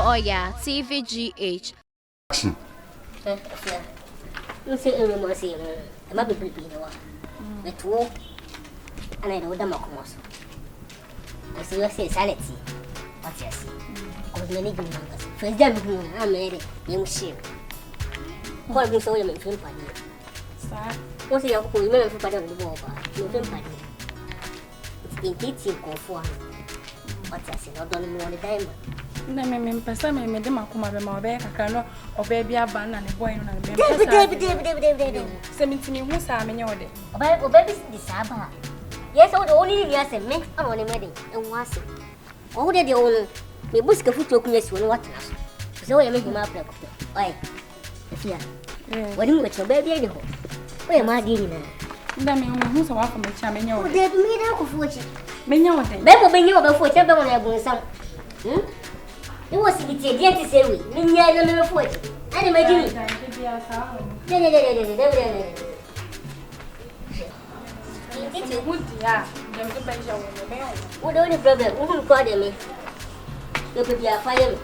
Oyaa, Tvgh. You say every more say, I might be pretty no. The two and I know the Mocos. I see you say sanity. What's your see? Because many good numbers. First time I'm married, you share. What you saw him in film party? What's your who you remember for the war? You film party. It's in teaching go for what's I say, not only more the diamond. Me pesa me de makoma be ma be kakra no oba bia ban na ne boy no na me David. Se mitimi hu sa me nye ode Oba be di saba. Yes, all the only yes and me on the wedding and was it. All the only me bush ka futu okunyesi won what na. So we make him up like. Oi. Afia. What you with your baby any ho. We ma di ni na. nda me hu sa wa fa me cha me nye ode David me na ko fuchi. me nye ode Be mo be nye oba fuchi be mo na egun sam. You was it a dear to say we. Ninya no me fuchi. Ani ma di ni. What the only problem? Who will call me? You could be a fire.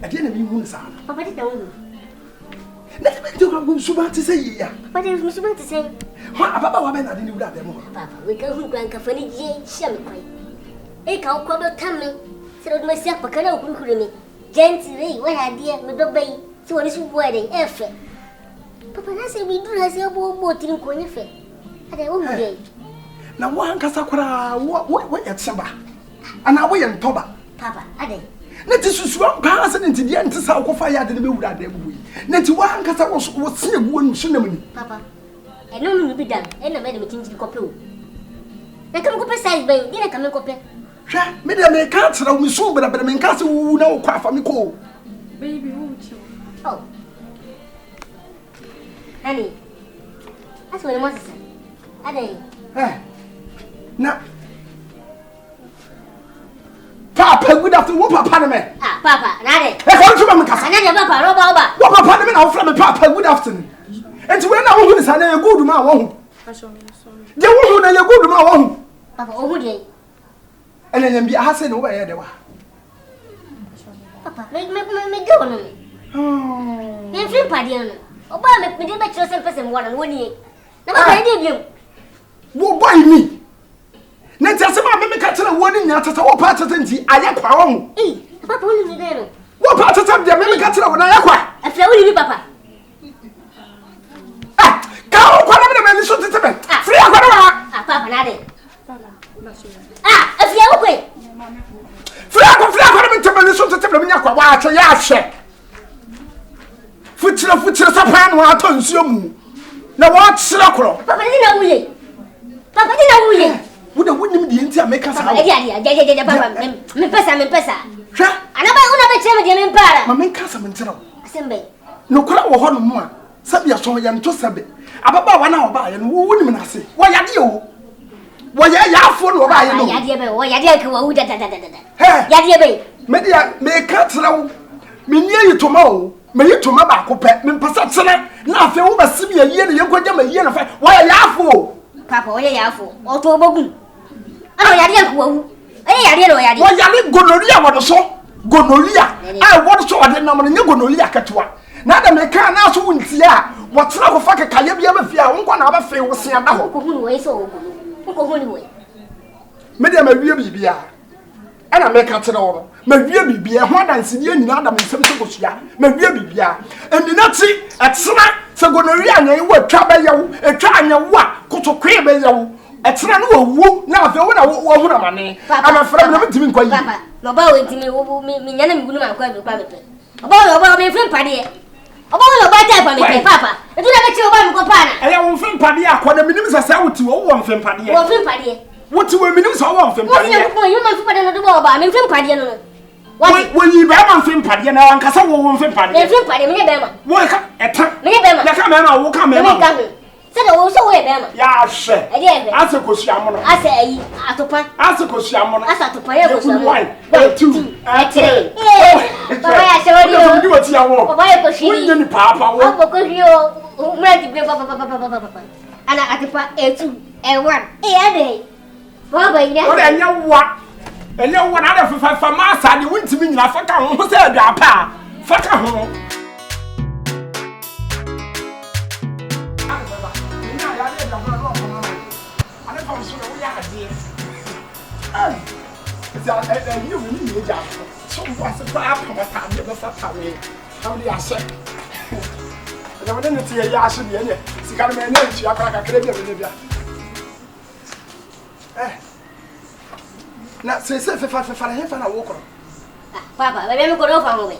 I didn't mean one son. Papa did don't. Let me do a super to say, yeah. What is Miss to say? What about women? I didn't do that more. Papa, we go who grant a funny champagne. A cow cobble coming. Said myself, but can open to me. Gently, what idea with the bay? So what is wedding effort? Papa, I say we do has a boat in Quinife. At a own day. Now, one Casacra, what at Saba? And I wait and Toba. Papa, a day. Let us swap passing into the end to South Fire than the mood that they will. Let one Casa was here one cinnamon. Papa, I know you be done, and I made a meeting to copy. I come up beside me, then I come and copy. Maybe I may cancel me soon, but I mean, Castle who know quite for me call. baby won't you Oh, honey, that's what I want to say. A day. Now, Papa, good afternoon, Papa. Ah, Papa, Nade. I want to make us Another Papa, Roba. what Papa, I'm from Papa, good afternoon. And when I want to say a good man, you won't know a good man. Papa, oh, day. And then be asking away there. Papa, make go on me. Oh, You feel party on. Obama, me did make yourself person 1 year. Now, I did you. what by me? Let's ask my make a warning at all parts of the Ayaquam. Eh, Papa, only there. What part of the American when I acquire? I feel you, Papa. Come on, man, listen to me. Free Ah, Papa, Nade. Ah, if you're okay. Free to listen to the watch a yash. Future, Sapan, what turns you? Now, what's Sacro? Papa, didn't know we. Papa, didn't know we. Would the winning the India make us out? Papa, me pesa. And about one of the Mamma Casamantino. Assembly. No crowd or one more. Sabia saw young to Sabi. About 1 hour by and who wouldn't I say? Why are you? Why are you for no by? Yadia, Media may cut now. Me near you tomorrow. May you to my back, pet, me passat, now feel over see me a year, you go down a year of why are you for? Papa, what are you for? Or to a bogun. Oh, Yadia, Yadia, Why are you gonorrhea? What so? Gonorrhea. I want to order number and you gonorrhea catua. Now the mechanic also wouldn't see what's not a fucking Kayabi ever fear. One other fail was saying, oh, who way so? Who way? Medium a real BBR. ana meka tena wo ma wie bibia ho adanse die nyina adam nsem so kosua ma wie bibia endinati etsena se gonori anyan wo atwa ba yewo atwa anyan wo a kotokwe ba yewo etsena no wo na afa wo na wo hu na mane ama fra na mtimi nkwa yi papa no ba wo ntimi wo mi nyana mi gunu ma kwa kwa me oba me fem pade oba wo ba ta pa me papa edu na be chi oba mi ko pa na eya wo fem pade akwa na minim sasa wuti wo fem pade wo fem pade wuti wo minim so wo fem pade wo ko you man fem pade no do ba me fem pade no wo yi ba man fem pade na wan kasa wo fem pade me fem pade me be ma wo ka eta me be ma ya ka me ma wo ka me ma se de wo so wo be ma ya hwe ase kosua mo no ase ayi atopa ase kosua mo no ase atopa ye kosua mo 1 2 3 baba ya se wo ni di wati awo baba ye koshi wo ni papa wo baba koshi o mra di bre papa ana atipa e2 e1 ade baba ina o de enya wa na de fa ma sa de wuntimi nyina fa ka ho se adwa pa fa ka ho you need to so what's the problem with that never fat me how do you say I don't know to ya should be any sika me na chi akara kakra bia na se fa he fa na wo kro papa be me ko do fa mo be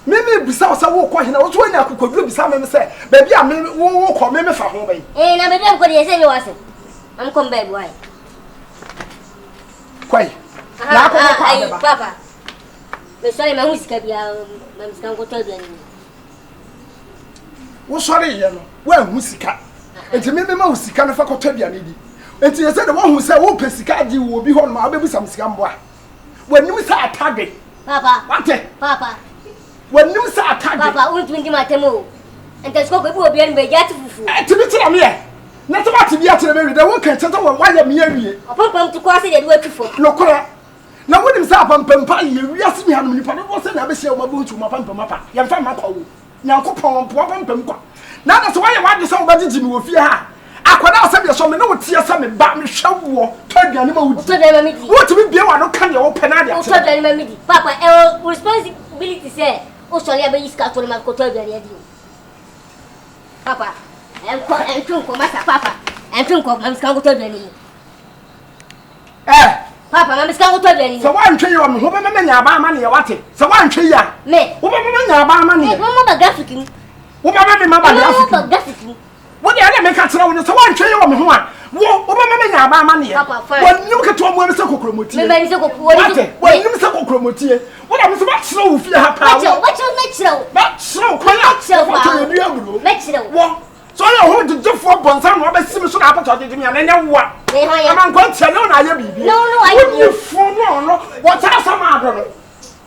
me bisa o se wo ko hina wo so anya akokoduro bisa me se ba bia me wo ko me fa ho be na be dem ko de se ni wase am ko be boy kwai na ko ko ai papa me sori ma musika bia ma musika ko to bia ni wo sori ye no wa musika enti me ma musika no fa ko to bia ni di enti ye se de wo hu se wo pesika di wo bi ho no ma obebu sam sika mbo a wanim sa atade papa wate papa wanim sa atade papa untu ndi matemo enti sko ko bi obi an be jati fufu enti bi tira me ye na to ba ti bi atire me wi de wo kan tete wo wa ye me awie opopam to kwase de do atufo lokora na wonim sa pampampa ye wiase mi hanum nipa no se na be hye o ma buntu ma pampama pa ye mfa ma kwa wo nyankopon po pampam kwa na na so wa ye wa de so wo ba gigi mi wo fie ha akwada asem ye so me na wo tie se me ba me hwawo to aduane ma wudi to de ma midi wo ti bi bia wa no kan ye wo pena de to de ma midi papa responsibility say o so le ba yiska to ma ko to aduane adi papa en ko masa papa en ko ma miska ko to aduane papa ma miska ko to aduane so wa ntwe ye o me ho be me nya ba ama ne ye wate so wa ntwe ya me wo be me nya ba ama ne mo ba graphic ni wo ba me ma ba graphic ni wo de ana me ka tira wo so wa ntwe ye o me ho a wo be me nya ba ama ne ye wo nim ka to mo me se kokromoti me ba ni se kokromoti wo nim se kokromoti wo da me se ba tira wo fie ha pa wo me tira kwa ya to ye bia bro me tira wo so ye ho de defo bonsa no ba sim so na apato de me na wo a ama nko tia no na ye bibi no aye fo no wo ta sama ado no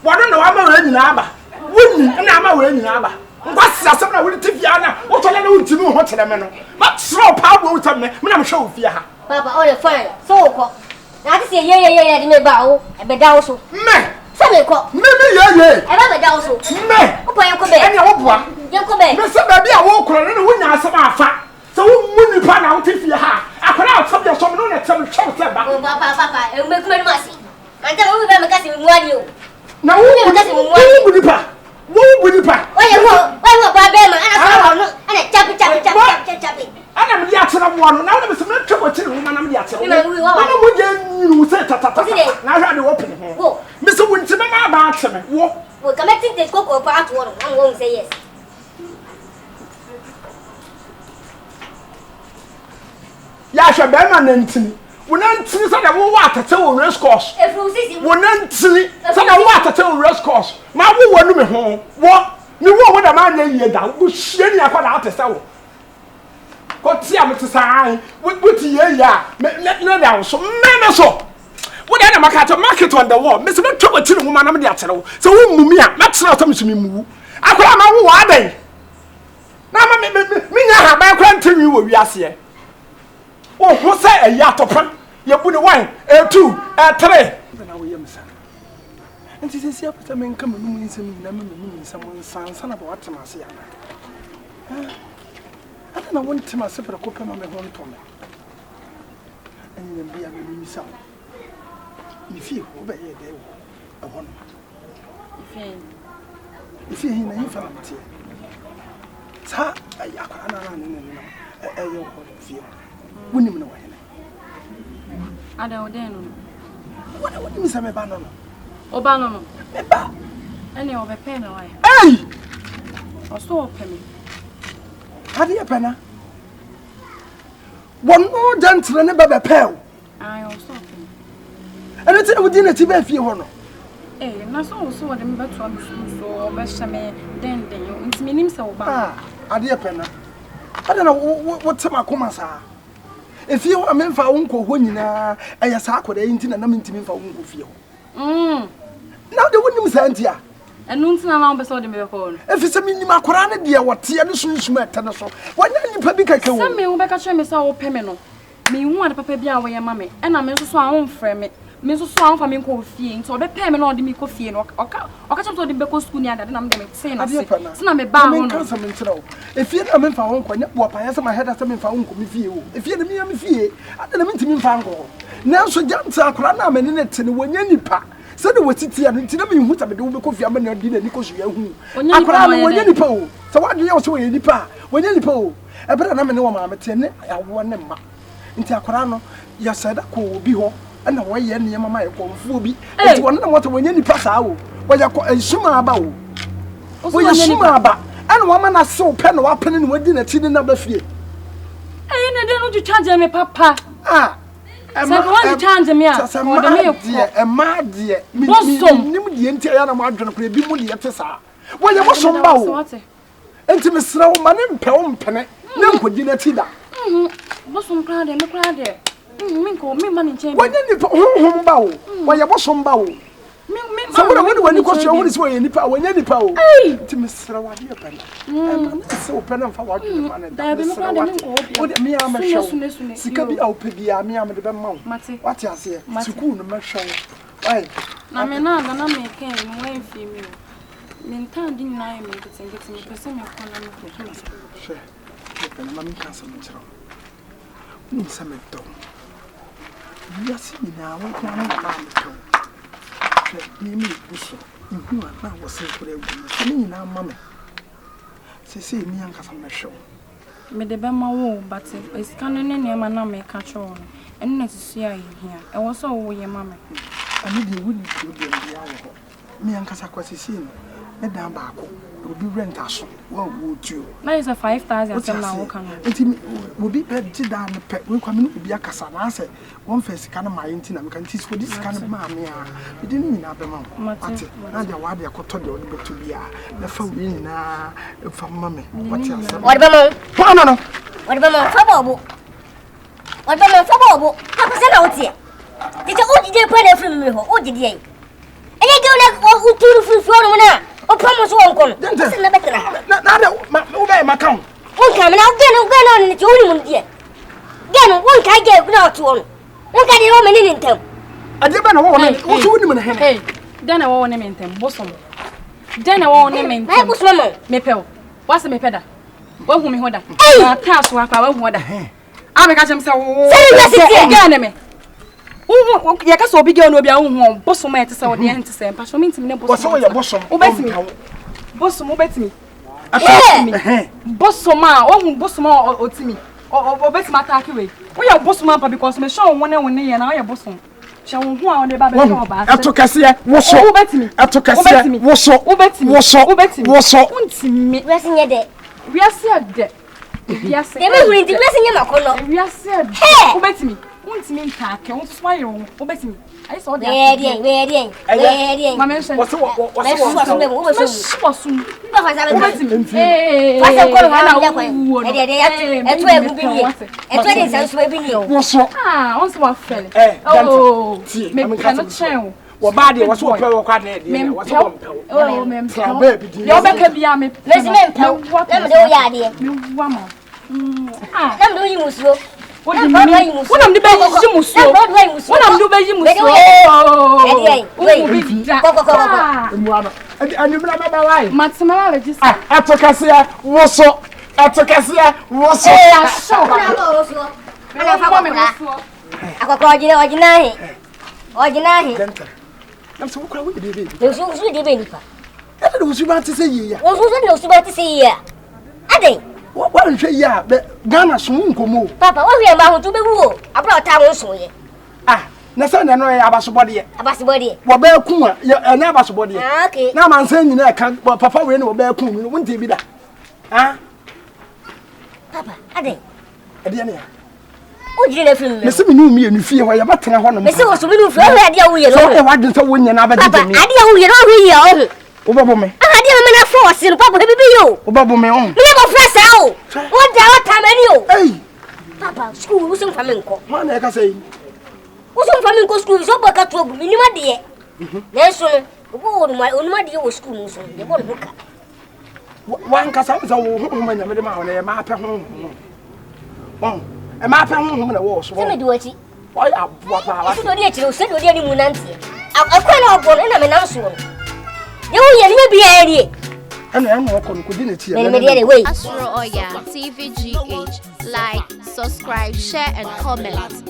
wo do no wa ma we nyina aba wonni na ama we nyina aba ngwa sia sem na wo ti fia na wo to le na untimi ho tere me no ma tro pa bo wo tam me na me hwe wo fia ha papa all fine so ko na ti se ye de me ba wo e be da wo so me se me ko me ye e ba be da wo so me wo po yanko be ene wo boa yanko be me se ba bia wo kro ne wo nya asem afa so wo mu nipa na wo ti fia ha akwara o tabia so me no na tem hwe se ba papa e me kuma ni masi anta wo be me ka se mu adi o na wo bu nipa oye wo ba be ma ana so no ana chapi ana me ya tena wo no na wo me se me twebo tiri wo na me ya tena wo mo je nyinu se tatata na hwa de wo pene ho me se wo ntime ma ba ateme wo committing the cocoa part wo no am won say yes ya hwe be ma na ntini wo na ntini se da wo wa atete wo race course wo na ntini se da wo atete wo race course ma wo wonu me ho ni wo da ma na yie da wo hie ni akwa da atese wo ko ti am te sai wo ti ye ya me da so me so wo da na market on the wall me se me twa tiri wo ma na me de atere wo se wo mumi a na tere o so me mu akwa ma wo wa dan na ma me nya ha ba kwa ntimi wo wiase oh who say a yatopan ye bu ne 1 2 3 na wo yem sa nti se sia pata men kam nu nsem na me nsem sansa na ba watema se ya ana na won tema se fere ko pema me ho ntome enye bia me nisa if you obey there. I want if you hear you from it. Ta, I feel. Wouldn't even know. I don't know. What do you say, Banana? Obano. Any of a pen away. Hey! Or so penny. How do you penna? One more gentle and a pale. I also penny. And it's within a TV if you want. Eh, not so what I'm better on so Beshame, then it's meaning so bad. I dear penna. I don't know what's my commas are. If you are meant for uncle when you are, I as I could ain't in a numbing to me for uncle feel. Now the women sent here. And noon around beside the phone. If it's a minimum Korana, dear, what tea and soon smet and so. Why don't you public a some me back at me so pemeno. Me want a papa be away, mammy, and I'm so own frame it. Mrs. Swan for me coffee, so the payment on the coffee or catch up to the Beco School and I'm saying, I'm a bound. If you're a man for uncle, what I answer my head as a man for uncle with you. If you're the me, I'm fear, I don't mean to me fango. Now, so young Sakrana and in it, and when you nipa. So the what's it here and tell me what I do because you are not dinner because you are who. When you nipo. So what do you also in nipa? When you nipo, I better not know my maternity. I want them into a corano. You said that cool be ho. And the way any mamma will be. It's one of what when you pass out. Well, you're a summer about. Well, you're summer about. And woman are so pen or opening within a tin number fear. I don't know to charge me, Papa. Ah. I'm going to charge me. A mad dear. The entire margin could be moody at the well, you was some bow. Intimate slow man and pound penny. No, could dinner tida. What's some crowd and look around there? Minko, me money change. When you home bow, why you was some bow. So when you got your own way in the power, when any power. To Mr. Rawadia Penny. I'm so pen for what you want. What me, I'm a show. Sikabi Alpedia, me, I'm the mount. What you say? Sukun, my show. Why? I mean, I'm making way female. Mentan didn't lie me to get me to send me a sure. Mammy can't submit. Some dog. Yes, now, what can I do? Me, Bishop. You are now was saying for me now, Mammy. Say, me and Castle show. Me the Bema wall, but it's cannon and your man may catch on. And let's see you here. I was all your mammy. I need you wouldn't do the hour. Me and Cassaquas is in. Madame Bacco will be rent us. What would you? That is a 5,000 now. It will be better than the pet will come in to be a Cassava. Said one face can of my intina. We can teach for this kind of mammy. We didn't mean other mom. Now the why they are caught to be the phone in from mammy. What about what about trouble? What about trouble? How was it out here? Did you all did put it from me? Who did you? And I don't know who to the floor now. Oh, promise won't come. Don't my count. One come and I'll get on in the only dear. Then one can get without one. One can get home in them. I didn't know what you wouldn't have. Then I won't name them, bosom. Then I won't name them, was mama. Mepel. What's the mepeda? What will me hold that? I can't walk out of water. I'm a catch so again. You can so big on your own bosom at the end to say, but means me bosom. Bosom, obey me. Bosom, oh, bosom or to me. Or bet my tackaway. We are bosom up because me show one and I am bosom. Shall one on the baby? I took a seat, was so bet me. I took a seat, was so obey me, was so me. Resting your day. We are said, yes, they will be dressing in a color. We are said, hey, obey me. Won't mean tack, won't smile, obey me. I saw the wedding. My mention was well, body was what you quite a was oh, ma'am, your back be a me. Let's make what I'm doing with you. What am the baby? What am the baby? And you remember why? Matsima just Atokasia was so Atokasia was so. I Ordinary. I'm so crowded with it. There's also the baby. I was about to say, yeah. What was about to say here? I think. What don't you, yeah, but Ghana soon come move. Papa, what we are about to be woo? About town also. Ah, Nasan and I about somebody. About somebody. What bear kuma, yeah, and never somebody. Okay. Now I'm saying you can't, but Papa will know bear kuma, won't be that. Ah, Papa, I think. Adiana. Oh, you didn't feel Miss me and you feel why you're not going to Miss was really for idea we are. So I didn't win another. Papa, I didn't know. Over me. I didn't force you, Papa, baby, you. Over me on. You never press out. What time are you? Hey, Papa, school wasn't flamenco. man, I can say. Wasn't flamenco school, so back at trouble, minima dear. Yes, sir. Oh, my own idea was school, so they won't look at. One cassa was a woman and a map home. Oh, a map home in the walls. Let me do it. Why, what I should not you said with any Munanti. I'm quite out one and I'm an answer. You will be a idea. And I'm not going to do it here. Suro Oyaa, Tvgh. Like, subscribe, share, and comment.